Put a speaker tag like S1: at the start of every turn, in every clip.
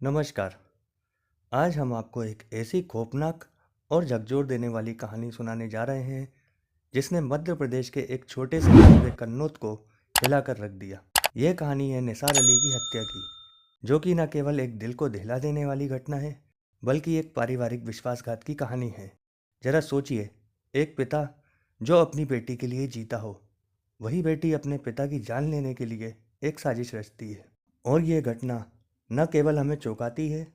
S1: नमस्कार। आज हम आपको एक ऐसी खौफनाक और झकझोर देने वाली कहानी सुनाने जा रहे हैं जिसने मध्य प्रदेश के एक छोटे से कस्बे कन्नौज को हिलाकर रख दिया। यह कहानी है निसार अली की हत्या की, जो कि न केवल एक दिल को दहिला देने वाली घटना है बल्कि एक पारिवारिक विश्वासघात की कहानी है। जरा सोचिए, एक पिता जो अपनी बेटी के लिए जीता हो, वही बेटी अपने पिता की जान लेने के लिए एक साजिश रचती है। और यह घटना न केवल हमें चौंकाती है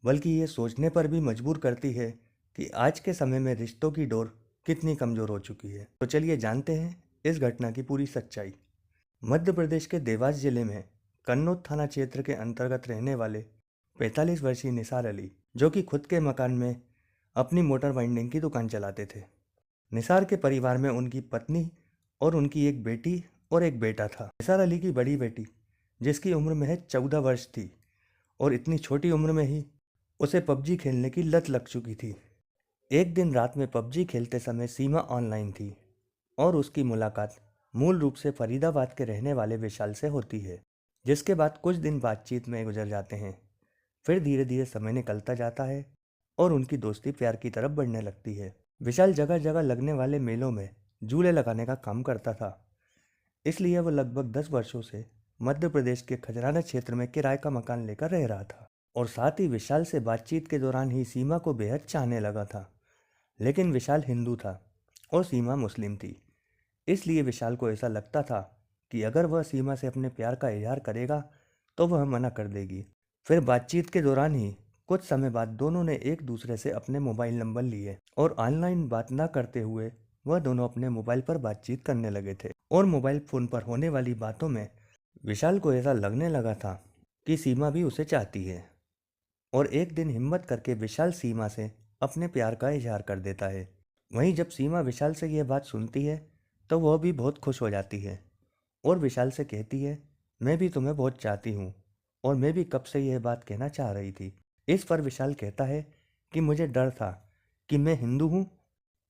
S1: बल्कि ये सोचने पर भी मजबूर करती है कि आज के समय में रिश्तों की डोर कितनी कमज़ोर हो चुकी है। तो चलिए जानते हैं इस घटना की पूरी सच्चाई। मध्य प्रदेश के देवास जिले में कन्नौज थाना क्षेत्र के अंतर्गत रहने वाले 45 वर्षीय निसार अली, जो कि खुद के मकान में अपनी मोटर बाइंडिंग की दुकान चलाते थे। निसार के परिवार में उनकी पत्नी और उनकी एक बेटी और एक बेटा था। निसार अली की बड़ी बेटी, जिसकी उम्र महज 14 वर्ष थी, और इतनी छोटी उम्र में ही उसे पबजी खेलने की लत लग चुकी थी। एक दिन रात में पबजी खेलते समय सीमा ऑनलाइन थी और उसकी मुलाकात मूल रूप से फरीदाबाद के रहने वाले विशाल से होती है, जिसके बाद कुछ दिन बातचीत में गुजर जाते हैं। फिर धीरे धीरे समय निकलता जाता है और उनकी दोस्ती प्यार की तरफ बढ़ने लगती है। विशाल जगह जगह लगने वाले मेलों में झूले लगाने का काम करता था, इसलिए वह लगभग 10 वर्षों से मध्य प्रदेश के खजराना क्षेत्र में किराए का मकान लेकर रह रहा था। और साथ ही विशाल से बातचीत के दौरान ही सीमा को बेहद चाहने लगा था। लेकिन विशाल हिंदू था और सीमा मुस्लिम थी, इसलिए विशाल को ऐसा लगता था कि अगर वह सीमा से अपने प्यार का इजहार करेगा तो वह मना कर देगी। फिर बातचीत के दौरान ही कुछ समय बाद दोनों ने एक दूसरे से अपने मोबाइल नंबर लिए और ऑनलाइन बात न करते हुए वह दोनों अपने मोबाइल पर बातचीत करने लगे थे। और मोबाइल फ़ोन पर होने वाली बातों में विशाल को ऐसा लगने लगा था कि सीमा भी उसे चाहती है। और एक दिन हिम्मत करके विशाल सीमा से अपने प्यार का इजहार कर देता है। वहीं जब सीमा विशाल से यह बात सुनती है तो वह भी बहुत खुश हो जाती है और विशाल से कहती है, मैं भी तुम्हें बहुत चाहती हूँ और मैं भी कब से यह बात कहना चाह रही थी। इस पर विशाल कहता है कि मुझे डर था कि मैं हिंदू हूँ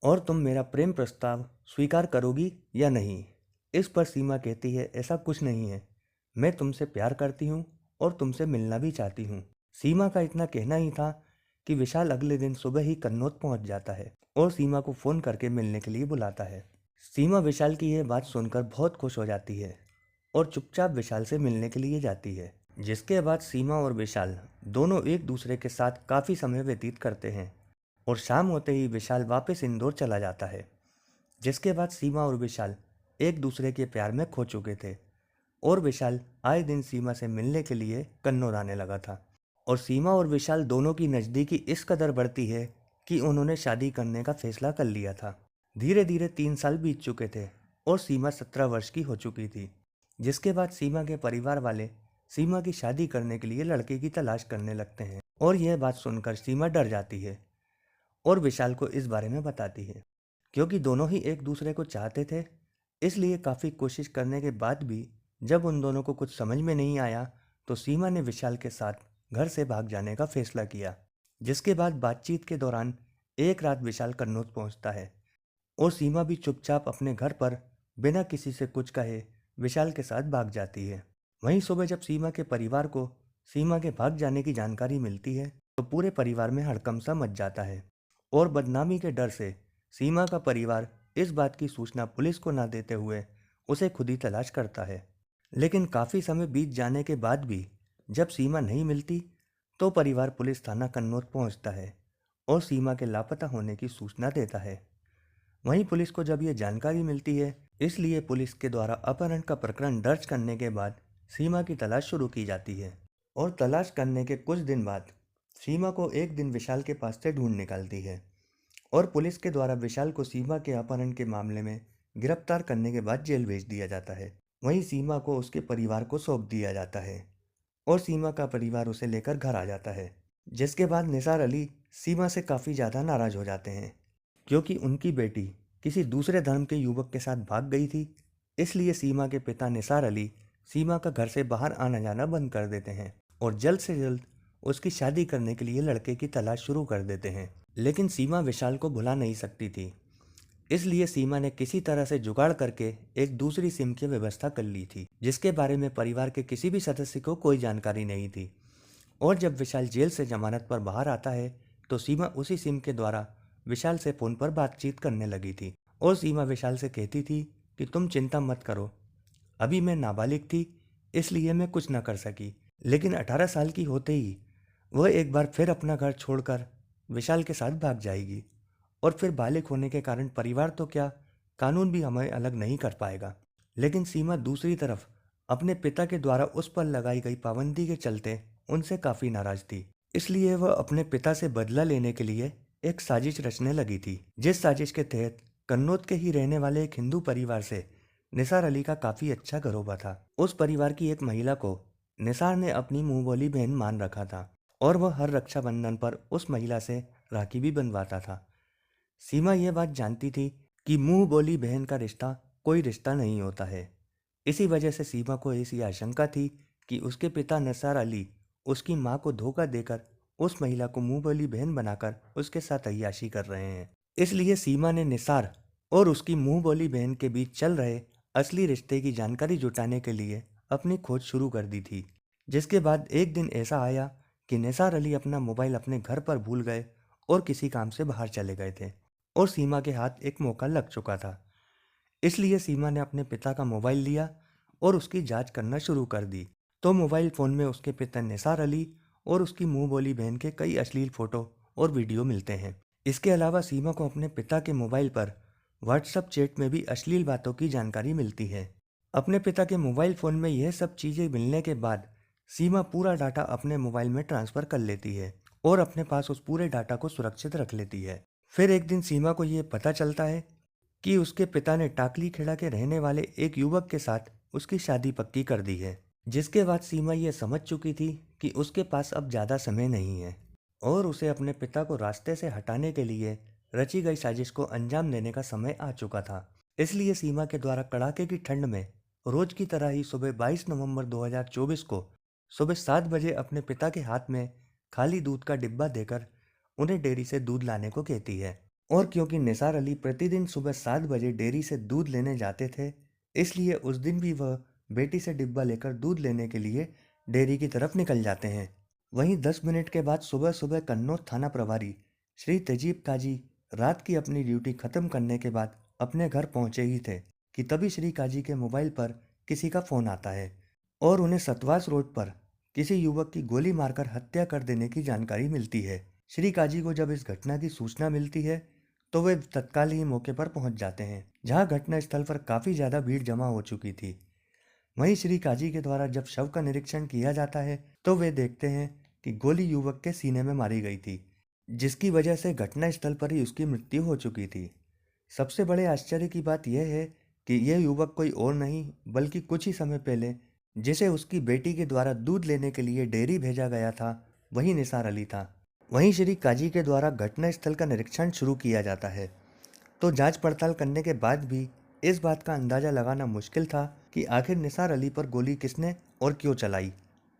S1: और तुम मेरा प्रेम प्रस्ताव स्वीकार करोगी या नहीं। इस पर सीमा कहती है, ऐसा कुछ नहीं है, मैं तुमसे प्यार करती हूँ और तुमसे मिलना भी चाहती हूँ। सीमा का इतना कहना ही था कि विशाल अगले दिन सुबह ही कन्नौज पहुंच जाता है और सीमा को फ़ोन करके मिलने के लिए बुलाता है। सीमा विशाल की यह बात सुनकर बहुत खुश हो जाती है और चुपचाप विशाल से मिलने के लिए जाती है। जिसके बाद सीमा और विशाल दोनों एक दूसरे के साथ काफ़ी समय व्यतीत करते हैं और शाम होते ही विशाल वापस इंदौर चला जाता है। जिसके बाद सीमा और विशाल एक दूसरे के प्यार में खो चुके थे और विशाल आए दिन सीमा से मिलने के लिए कन्नौज आने लगा था। और सीमा और विशाल दोनों की नज़दीकी इस कदर बढ़ती है कि उन्होंने शादी करने का फैसला कर लिया था। धीरे धीरे 3 साल बीत चुके थे और सीमा 17 वर्ष की हो चुकी थी। जिसके बाद सीमा के परिवार वाले सीमा की शादी करने के लिए लड़के की तलाश करने लगते हैं और यह बात सुनकर सीमा डर जाती है और विशाल को इस बारे में बताती है। क्योंकि दोनों ही एक दूसरे को चाहते थे, इसलिए काफ़ी कोशिश करने के बाद भी जब उन दोनों को कुछ समझ में नहीं आया तो सीमा ने विशाल के साथ घर से भाग जाने का फैसला किया। जिसके बाद बातचीत के दौरान एक रात विशाल कन्नौज पहुंचता है और सीमा भी चुपचाप अपने घर पर बिना किसी से कुछ कहे विशाल के साथ भाग जाती है। वहीं सुबह जब सीमा के परिवार को सीमा के भाग जाने की जानकारी मिलती है तो पूरे परिवार में हड़कंप सा मच जाता है और बदनामी के डर से सीमा का परिवार इस बात की सूचना पुलिस को ना देते हुए उसे खुद ही तलाश करता है। लेकिन काफ़ी समय बीत जाने के बाद भी जब सीमा नहीं मिलती तो परिवार पुलिस थाना कन्नौज पहुंचता है और सीमा के लापता होने की सूचना देता है। वहीं पुलिस को जब ये जानकारी मिलती है, इसलिए पुलिस के द्वारा अपहरण का प्रकरण दर्ज करने के बाद सीमा की तलाश शुरू की जाती है। और तलाश करने के कुछ दिन बाद सीमा को एक दिन विशाल के पास से ढूंढ निकलती है और पुलिस के द्वारा विशाल को सीमा के अपहरण के मामले में गिरफ्तार करने के बाद जेल भेज दिया जाता है। वहीं सीमा को उसके परिवार को सौंप दिया जाता है और सीमा का परिवार उसे लेकर घर आ जाता है। जिसके बाद निसार अली सीमा से काफ़ी ज़्यादा नाराज़ हो जाते हैं क्योंकि उनकी बेटी किसी दूसरे धर्म के युवक के साथ भाग गई थी। इसलिए सीमा के पिता निसार अली सीमा का घर से बाहर आना जाना बंद कर देते हैं और जल्द से जल्द उसकी शादी करने के लिए लड़के की तलाश शुरू कर देते हैं। लेकिन सीमा विशाल को भुला नहीं सकती थी, इसलिए सीमा ने किसी तरह से जुगाड़ करके एक दूसरी सिम की व्यवस्था कर ली थी, जिसके बारे में परिवार के किसी भी सदस्य को कोई जानकारी नहीं थी। और जब विशाल जेल से जमानत पर बाहर आता है तो सीमा उसी सिम के द्वारा विशाल से फोन पर बातचीत करने लगी थी। और सीमा विशाल से कहती थी कि तुम चिंता मत करो, अभी मैं नाबालिग थी इसलिए मैं कुछ न कर सकी, लेकिन 18 साल की होते ही वह एक बार फिर अपना घर छोड़कर विशाल के साथ भाग जाएगी। और फिर बालिग होने के कारण परिवार तो क्या, कानून भी हमें अलग नहीं कर पाएगा। लेकिन सीमा दूसरी तरफ अपने पिता के द्वारा उस पर लगाई गई पाबंदी के चलते उनसे काफी नाराज थी। इसलिए वह अपने पिता से बदला लेने के लिए एक साजिश रचने लगी थी, जिस साजिश के तहत कन्नौज के ही रहने वाले एक हिंदू परिवार से निसार अली का काफी अच्छा घरोबा था। उस परिवार की एक महिला को निसार ने अपनी मुंह बोली बहन मान रखा था और वह हर रक्षाबंधन पर उस महिला से राखी भी बनवाता था। सीमा यह बात जानती थी कि मुंह बोली बहन का रिश्ता कोई रिश्ता नहीं होता है। इसी वजह से सीमा को ऐसी आशंका थी कि उसके पिता निसार अली उसकी मां को धोखा देकर उस महिला को मुंह बोली बहन बनाकर उसके साथ अय्याशी कर रहे हैं। इसलिए सीमा ने निसार और उसकी मुंह बोली बहन के बीच चल रहे असली रिश्ते की जानकारी जुटाने के लिए अपनी खोज शुरू कर दी थी। जिसके बाद एक दिन ऐसा आया कि निसार अली अपना मोबाइल अपने घर पर भूल गए और किसी काम से बाहर चले गए थे और सीमा के हाथ एक मौका लग चुका था। इसलिए सीमा ने अपने पिता का मोबाइल लिया और उसकी जांच करना शुरू कर दी। तो मोबाइल फ़ोन में उसके पिता निसार अली और उसकी मुंह बोली बहन के कई अश्लील फ़ोटो और वीडियो मिलते हैं। इसके अलावा सीमा को अपने पिता के मोबाइल पर व्हाट्सएप चैट में भी अश्लील बातों की जानकारी मिलती है। अपने पिता के मोबाइल फ़ोन में यह सब चीज़ें मिलने के बाद सीमा पूरा डाटा अपने मोबाइल में ट्रांसफ़र कर लेती है और अपने पास उस पूरे डाटा को सुरक्षित रख लेती है। फिर एक दिन सीमा को यह पता चलता है कि उसके पिता ने टाकली खेड़ा के रहने वाले एक युवक के साथ उसकी शादी पक्की कर दी है। जिसके बाद सीमा यह समझ चुकी थी कि उसके पास अब ज़्यादा समय नहीं है और उसे अपने पिता को रास्ते से हटाने के लिए रची गई साजिश को अंजाम देने का समय आ चुका था। इसलिए सीमा के द्वारा कड़ाके की ठंड में रोज की तरह ही सुबह 22 नवंबर 2024 को सुबह 7 बजे अपने पिता के हाथ में खाली दूध का डिब्बा देकर उन्हें डेयरी से दूध लाने को कहती है। और क्योंकि निसार अली प्रतिदिन सुबह 7 बजे डेयरी से दूध लेने जाते थे, इसलिए उस दिन भी वह बेटी से डिब्बा लेकर दूध लेने के लिए डेयरी की तरफ निकल जाते हैं। वहीं 10 मिनट के बाद सुबह सुबह कन्नौज थाना प्रभारी श्री तेजीब काजी रात की अपनी ड्यूटी खत्म करने के बाद अपने घर पहुंचे ही थे कि तभी श्री काजी के मोबाइल पर किसी का फोन आता है और उन्हें सतवास रोड पर किसी युवक की गोली मारकर हत्या कर देने की जानकारी मिलती है। श्री काजी को जब इस घटना की सूचना मिलती है तो वे तत्काल ही मौके पर पहुंच जाते हैं, जहां घटना स्थल पर काफी ज्यादा भीड़ जमा हो चुकी थी। वहीं श्री काजी के द्वारा जब शव का निरीक्षण किया जाता है तो वे देखते हैं कि गोली युवक के सीने में मारी गई थी, जिसकी वजह से घटना स्थल पर ही उसकी मृत्यु हो चुकी थी। सबसे बड़े आश्चर्य की बात यह है कि यह युवक कोई और नहीं बल्कि कुछ ही समय पहले जिसे उसकी बेटी के द्वारा दूध लेने के लिए डेयरी भेजा गया था, वही निसार अली था। वहीं श्री काजी के द्वारा घटना स्थल का निरीक्षण शुरू किया जाता है तो जांच पड़ताल करने के बाद भी इस बात का अंदाजा लगाना मुश्किल था कि आखिर निसार अली पर गोली किसने और क्यों चलाई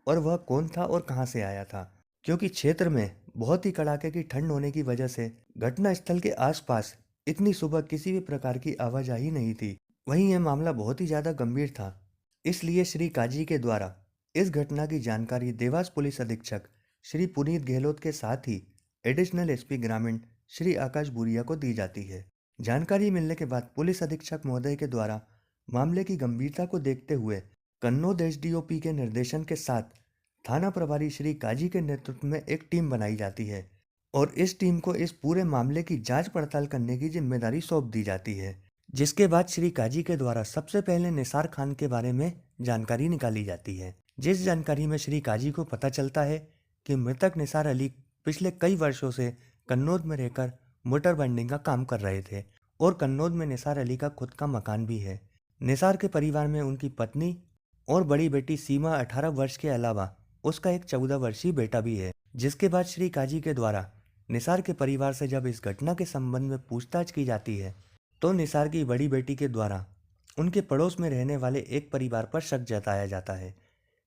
S1: और वह कौन था और कहां से आया था, क्योंकि क्षेत्र में बहुत ही कड़ाके की ठंड होने की वजह से घटना स्थल के आसपास इतनी सुबह किसी भी प्रकार की आवाजाही नहीं थी। वहीं यह मामला बहुत ही ज्यादा गंभीर था, इसलिए श्री काजी के द्वारा इस घटना की जानकारी देवास पुलिस अधीक्षक श्री पुनीत गहलोत के साथ ही एडिशनल एसपी ग्रामीण श्री आकाश बुरिया को दी जाती है। जानकारी मिलने के बाद पुलिस अधीक्षक महोदय के द्वारा मामले की गंभीरता को देखते हुए कन्नौज एसडीओपी के निर्देशन के साथ थाना प्रभारी श्री काजी के नेतृत्व में एक टीम बनाई जाती है और इस टीम को इस पूरे मामले की जांच पड़ताल करने की जिम्मेदारी सौंप दी जाती है। जिसके बाद श्री काजी के द्वारा सबसे पहले निसार खान के बारे में जानकारी निकाली जाती है, जिस जानकारी में श्री काजी को पता चलता है कि मृतक निसार अली पिछले कई वर्षों से कन्नौज में रहकर मोटर बाइंडिंग का काम कर रहे थे और कन्नौज में निसार अली का खुद का मकान भी है। निसार के परिवार में उनकी पत्नी और बड़ी बेटी सीमा 18 वर्ष के अलावा उसका एक 14 वर्षीय बेटा भी है। जिसके बाद श्री काजी के द्वारा निसार के परिवार से जब इस घटना के संबंध में पूछताछ की जाती है तो निसार की बड़ी बेटी के द्वारा उनके पड़ोस में रहने वाले एक परिवार पर शक जताया जाता है।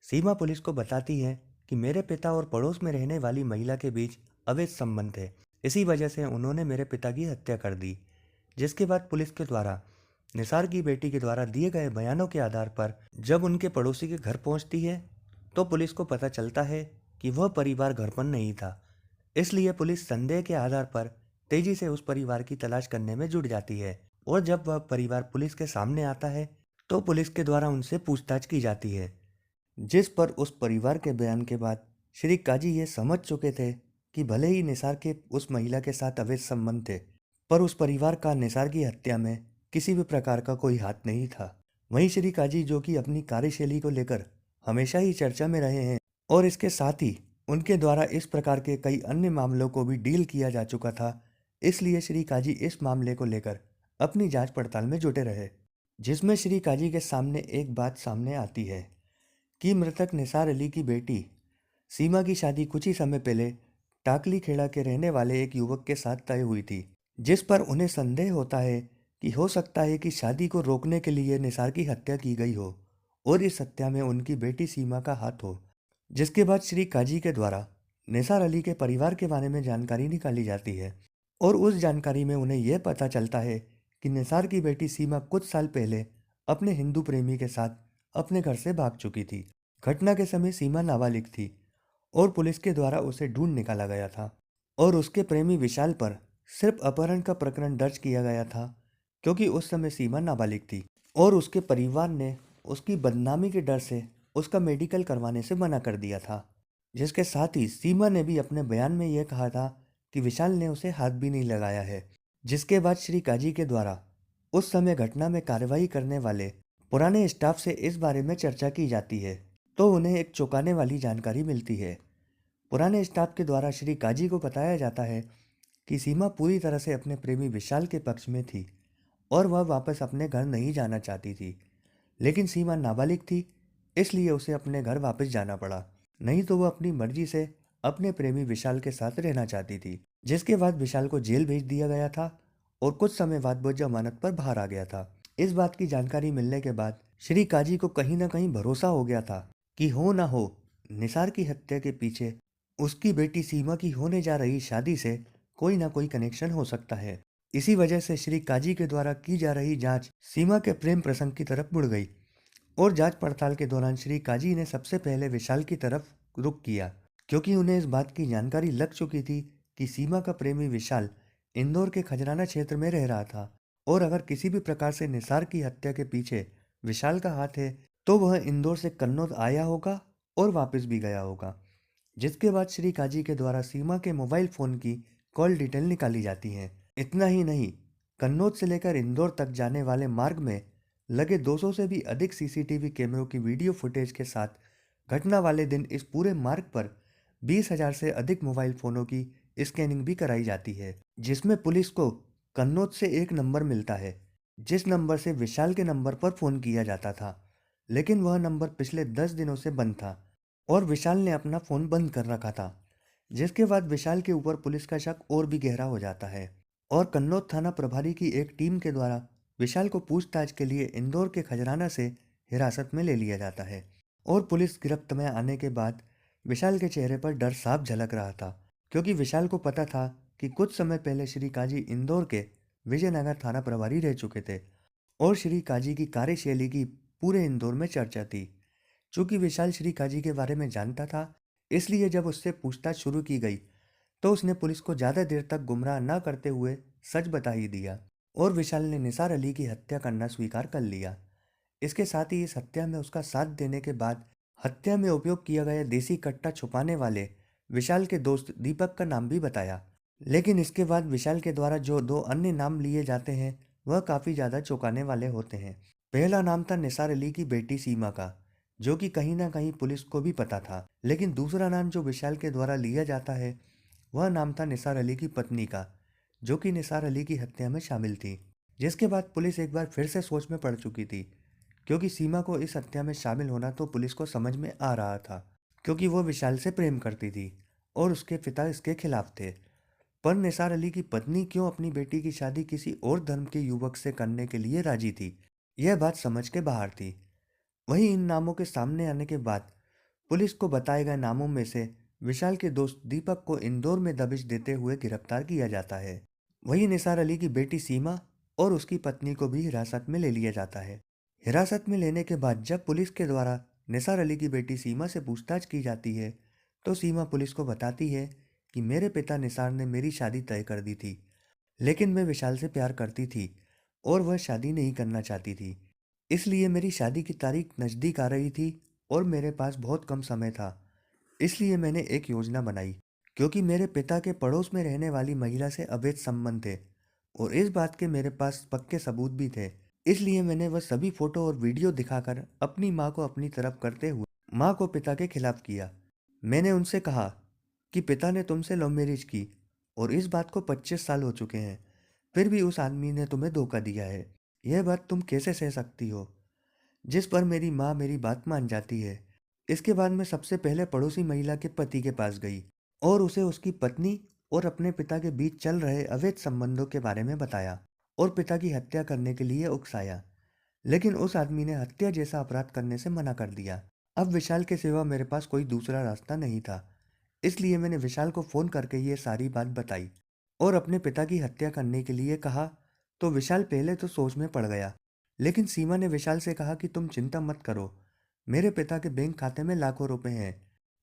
S1: सीमा पुलिस को बताती है कि मेरे पिता और पड़ोस में रहने वाली महिला के बीच अवैध संबंध है, इसी वजह से उन्होंने मेरे पिता की हत्या कर दी। जिसके बाद पुलिस के द्वारा निसार की बेटी के द्वारा दिए गए बयानों के आधार पर जब उनके पड़ोसी के घर पहुंचती है तो पुलिस को पता चलता है कि वह परिवार घर पर नहीं था। इसलिए पुलिस संदेह के आधार पर तेजी से उस परिवार की तलाश करने में जुट जाती है और जब वह परिवार पुलिस के सामने आता है तो पुलिस के द्वारा उनसे पूछताछ की जाती है, जिस पर उस परिवार के बयान के बाद श्री काजी ये समझ चुके थे कि भले ही निसार के उस महिला के साथ अवैध संबंध थे, पर उस परिवार का निसार की हत्या में किसी भी प्रकार का कोई हाथ नहीं था। वहीं श्री काजी, जो कि अपनी कार्यशैली को लेकर हमेशा ही चर्चा में रहे हैं और इसके साथ ही उनके द्वारा इस प्रकार के कई अन्य मामलों को भी डील किया जा चुका था, इसलिए श्री काजी इस मामले को लेकर अपनी जांच पड़ताल में जुटे रहे, जिसमें श्री काजी के सामने एक बात सामने आती है कि मृतक निसार अली की बेटी सीमा की शादी कुछ ही समय पहले टाकली खेड़ा के रहने वाले एक युवक के साथ तय हुई थी, जिस पर उन्हें संदेह होता है कि हो सकता है कि शादी को रोकने के लिए निसार की हत्या की गई हो और इस हत्या में उनकी बेटी सीमा का हाथ हो। जिसके बाद श्री काजी के द्वारा निसार अली के परिवार के बारे में जानकारी निकाली जाती है और उस जानकारी में उन्हें यह पता चलता है कि निसार की बेटी सीमा कुछ साल पहले अपने हिंदू प्रेमी के साथ अपने घर से भाग चुकी थी। घटना के समय सीमा नाबालिग थी और पुलिस के द्वारा उसे ढूंढ निकाला गया था और उसके प्रेमी विशाल पर सिर्फ अपहरण का प्रकरण दर्ज किया गया था, क्योंकि उस समय सीमा नाबालिग थी और उसके परिवार ने उसकी बदनामी के डर से उसका मेडिकल करवाने से मना कर दिया था। जिसके साथ ही सीमा ने भी अपने बयान में यह कहा था कि विशाल ने उसे हाथ भी नहीं लगाया है। जिसके बाद श्री काजी के द्वारा उस समय घटना में कार्रवाई करने वाले पुराने स्टाफ से इस बारे में चर्चा की जाती है तो उन्हें एक चौंकाने वाली जानकारी मिलती है। पुराने स्टाफ के द्वारा श्री काजी को बताया जाता है कि सीमा पूरी तरह से अपने प्रेमी विशाल के पक्ष में थी और वह वापस अपने घर नहीं जाना चाहती थी, लेकिन सीमा नाबालिग थी इसलिए उसे अपने घर वापस जाना पड़ा, नहीं तो वह अपनी मर्जी से अपने प्रेमी विशाल के साथ रहना चाहती थी। जिसके बाद विशाल को जेल भेज दिया गया था और कुछ समय बाद वो जमानत पर बाहर आ गया था। इस बात की जानकारी मिलने के बाद श्री काजी को कहीं ना कहीं भरोसा हो गया था कि हो ना हो निसार की हत्या के पीछे उसकी बेटी सीमा की होने जा रही शादी से कोई ना कोई कनेक्शन हो सकता है। इसी वजह से श्री काजी के द्वारा की जा रही जांच सीमा के प्रेम प्रसंग की तरफ मुड़ गई और जांच पड़ताल के दौरान श्री काजी ने सबसे पहले विशाल की तरफ रुख किया, क्योंकि उन्हें इस बात की जानकारी लग चुकी थी कि सीमा का प्रेमी विशाल इंदौर के खजराना क्षेत्र में रह रहा था और अगर किसी भी प्रकार से निसार की हत्या के पीछे विशाल का हाथ है तो वह इंदौर से कन्नौज आया होगा और वापस भी गया होगा। जिसके बाद श्री काजी के द्वारा सीमा के मोबाइल फोन की कॉल डिटेल निकाली जाती है। इतना ही नहीं, कन्नौज से लेकर इंदौर तक जाने वाले मार्ग में लगे 200 से भी अधिक सीसीटीवी कैमरों की वीडियो फुटेज के साथ घटना वाले दिन इस पूरे मार्ग पर 20,000 से अधिक मोबाइल फोनों की स्कैनिंग भी कराई जाती है, जिसमें पुलिस को कन्नौज से एक नंबर मिलता है जिस नंबर से विशाल के नंबर पर फोन किया जाता था, लेकिन वह नंबर पिछले 10 दिनों से बंद था और विशाल ने अपना फोन बंद कर रखा था। जिसके बाद विशाल के ऊपर पुलिस का शक और भी गहरा हो जाता है और कन्नौज थाना प्रभारी की एक टीम के द्वारा विशाल को पूछताछ के लिए इंदौर के खजराना से हिरासत में ले लिया जाता है और पुलिस गिरफ्त में आने के बाद विशाल के चेहरे पर डर साफ झलक रहा था, क्योंकि विशाल को पता था कि कुछ समय पहले श्री काजी इंदौर के विजयनगर थाना प्रभारी रह चुके थे और श्री काजी की कार्यशैली की पूरे इंदौर में चर्चा थी। चूंकि विशाल श्री काजी के बारे में जानता था, इसलिए जब उससे पूछताछ शुरू की गई तो उसने पुलिस को ज़्यादा देर तक गुमराह न करते हुए सच बता ही दिया और विशाल ने निसार अली की हत्या करना स्वीकार कर लिया। इसके साथ ही इस हत्या में उसका साथ देने के बाद हत्या में उपयोग किया गया देसी कट्टा छुपाने वाले विशाल के दोस्त दीपक का नाम भी बताया। लेकिन इसके बाद विशाल के द्वारा जो दो अन्य नाम लिए जाते हैं वह काफ़ी ज़्यादा चौंकाने वाले होते हैं। पहला नाम था निसार अली की बेटी सीमा का, जो कि कहीं ना कहीं पुलिस को भी पता था, लेकिन दूसरा नाम जो विशाल के द्वारा लिया जाता है वह नाम था निसार अली की पत्नी का, जो कि निसार अली की हत्या में शामिल थी। जिसके बाद पुलिस एक बार फिर से सोच में पड़ चुकी थी, क्योंकि सीमा को इस हत्या में शामिल होना तो पुलिस को समझ में आ रहा था, क्योंकि वो विशाल से प्रेम करती थी और उसके पिता इसके खिलाफ थे। पर निसार अली की पत्नी क्यों अपनी बेटी की शादी किसी और धर्म के युवक से करने के लिए राजी थी, यह बात समझ के बाहर थी। वहीं इन नामों के सामने आने के बाद पुलिस को बताए गए नामों में से विशाल के दोस्त दीपक को इंदौर में दबिश देते हुए गिरफ्तार किया जाता है। वहीं निसार अली की बेटी सीमा और उसकी पत्नी को भी हिरासत में ले लिया जाता है। हिरासत में लेने के बाद जब पुलिस के द्वारा निसार अली की बेटी सीमा से पूछताछ की जाती है तो सीमा पुलिस को बताती है कि मेरे पिता निसार ने मेरी शादी तय कर दी थी, लेकिन मैं विशाल से प्यार करती थी और वह शादी नहीं करना चाहती थी। इसलिए मेरी शादी की तारीख नज़दीक आ रही थी और मेरे पास बहुत कम समय था। इसलिए मैंने एक योजना बनाई, क्योंकि मेरे पिता के पड़ोस में रहने वाली महिला से अवैध संबंध थे और इस बात के मेरे पास पक्के सबूत भी थे। इसलिए मैंने वह सभी फोटो और वीडियो दिखाकर अपनी माँ को अपनी तरफ करते हुए माँ को पिता के खिलाफ किया। मैंने उनसे कहा कि पिता ने तुमसे लव मैरिज की और इस बात को 25 साल हो चुके हैं, फिर भी उस आदमी ने तुम्हें धोखा दिया है। यह बात तुम कैसे सह सकती हो? जिस पर मेरी माँ मेरी बात मान जाती है। इसके बाद मैं सबसे पहले पड़ोसी महिला के पति के पास गई और उसे उसकी पत्नी और अपने पिता के बीच चल रहे अवैध संबंधों के बारे में बताया और पिता की हत्या करने के लिए उकसाया। लेकिन उस आदमी ने हत्या जैसा अपराध करने से मना कर दिया। अब विशाल के सिवा मेरे पास कोई दूसरा रास्ता नहीं था, इसलिए मैंने विशाल को फ़ोन करके ये सारी बात बताई और अपने पिता की हत्या करने के लिए कहा। तो विशाल पहले तो सोच में पड़ गया, लेकिन सीमा ने विशाल से कहा कि तुम चिंता मत करो, मेरे पिता के बैंक खाते में लाखों रुपए हैं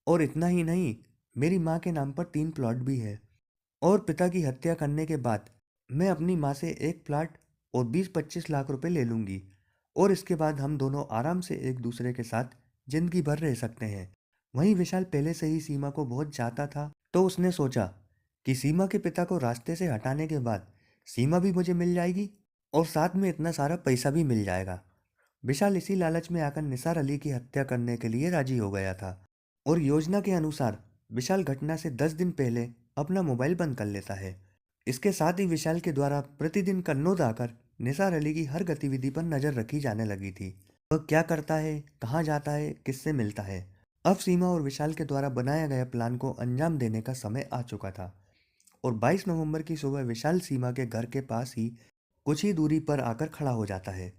S1: और इतना ही नहीं, मेरी माँ के नाम पर 3 प्लॉट भी है और पिता की हत्या करने के बाद मैं अपनी माँ से एक प्लॉट और 20-25 लाख रुपए ले लूँगी और इसके बाद हम दोनों आराम से एक दूसरे के साथ जिंदगी भर रह सकते हैं। वहीं विशाल पहले से ही सीमा को बहुत चाहता था, तो उसने सोचा कि सीमा के पिता को रास्ते से हटाने के बाद सीमा भी मुझे मिल जाएगी और साथ में इतना सारा पैसा भी मिल जाएगा। विशाल इसी लालच में आकर निसार अली की हत्या करने के लिए राजी हो गया था और योजना के अनुसार विशाल घटना से 10 दिन पहले अपना मोबाइल बंद कर लेता है। इसके साथ ही विशाल के द्वारा प्रतिदिन कन्नौज आकर निसार अली की हर गतिविधि पर नजर रखी जाने लगी थी। वह क्या करता है, कहाँ जाता है, किससे मिलता है। अब सीमा और विशाल के द्वारा बनाया गया प्लान को अंजाम देने का समय आ चुका था और 22 नवंबर की सुबह विशाल सीमा के घर के पास ही कुछ ही दूरी पर आकर खड़ा हो जाता है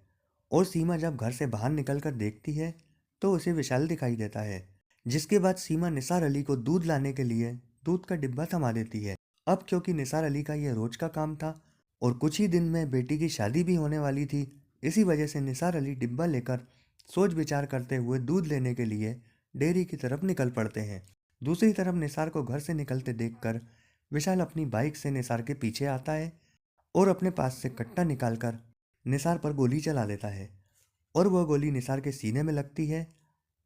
S1: और सीमा जब घर से बाहर निकलकर देखती है तो उसे विशाल दिखाई देता है। जिसके बाद सीमा निसार अली को दूध लाने के लिए दूध का डिब्बा थमा देती है। अब क्योंकि निसार अली का यह रोज का काम था और कुछ ही दिन में बेटी की शादी भी होने वाली थी, इसी वजह से निसार अली डिब्बा लेकर सोच विचार करते हुए दूध लेने के लिए डेयरी की तरफ निकल पड़ते हैं। दूसरी तरफ निसार को घर से निकलते देखकर विशाल अपनी बाइक से निसार के पीछे आता है और अपने पास से कट्टा निकालकर निसार पर गोली चला देता है और वह गोली निसार के सीने में लगती है।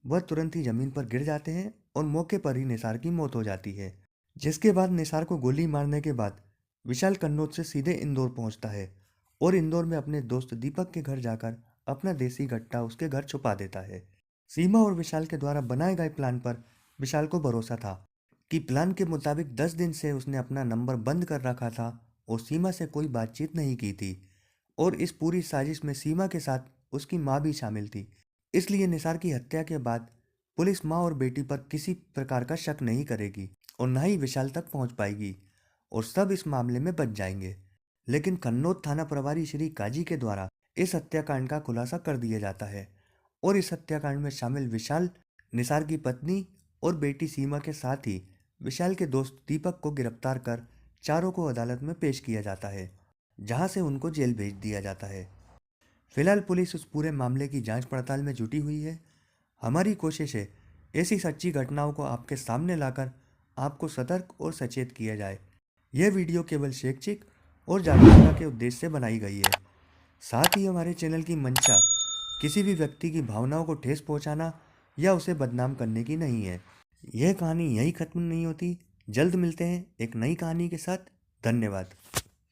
S1: वह तुरंत ही जमीन पर गिर जाते हैं और मौके पर ही निसार की मौत हो जाती है। जिसके बाद निसार को गोली मारने के बाद विशाल कन्नौज से सीधे इंदौर पहुंचता है और इंदौर में अपने दोस्त दीपक के घर जाकर अपना देसी गट्टा उसके घर छुपा देता है। सीमा और विशाल के द्वारा बनाए गए प्लान पर विशाल को भरोसा था कि प्लान के मुताबिक 10 दिन से उसने अपना नंबर बंद कर रखा था और सीमा से कोई बातचीत नहीं की थी और इस पूरी साजिश में सीमा के साथ उसकी माँ भी शामिल थी। इसलिए निसार की हत्या के बाद पुलिस माँ और बेटी पर किसी प्रकार का शक नहीं करेगी और न ही विशाल तक पहुंच पाएगी और सब इस मामले में बच जाएंगे। लेकिन कन्नौज थाना प्रभारी श्री काजी के द्वारा इस हत्याकांड का खुलासा कर दिया जाता है और इस हत्याकांड में शामिल विशाल, निसार की पत्नी और बेटी सीमा के साथ ही विशाल के दोस्त दीपक को गिरफ्तार कर चारों को अदालत में पेश किया जाता है, जहां से उनको जेल भेज दिया जाता है। फिलहाल पुलिस उस पूरे मामले की जांच पड़ताल में जुटी हुई है। हमारी कोशिश है ऐसी सच्ची घटनाओं को आपके सामने लाकर आपको सतर्क और सचेत किया जाए। यह वीडियो केवल शैक्षिक और जागरूकता के उद्देश्य से बनाई गई है। साथ ही हमारे चैनल की मंशा किसी भी व्यक्ति की भावनाओं को ठेस पहुंचाना या उसे बदनाम करने की नहीं है। यह कहानी यहीं खत्म नहीं होती। जल्द मिलते हैं एक नई कहानी के साथ। धन्यवाद।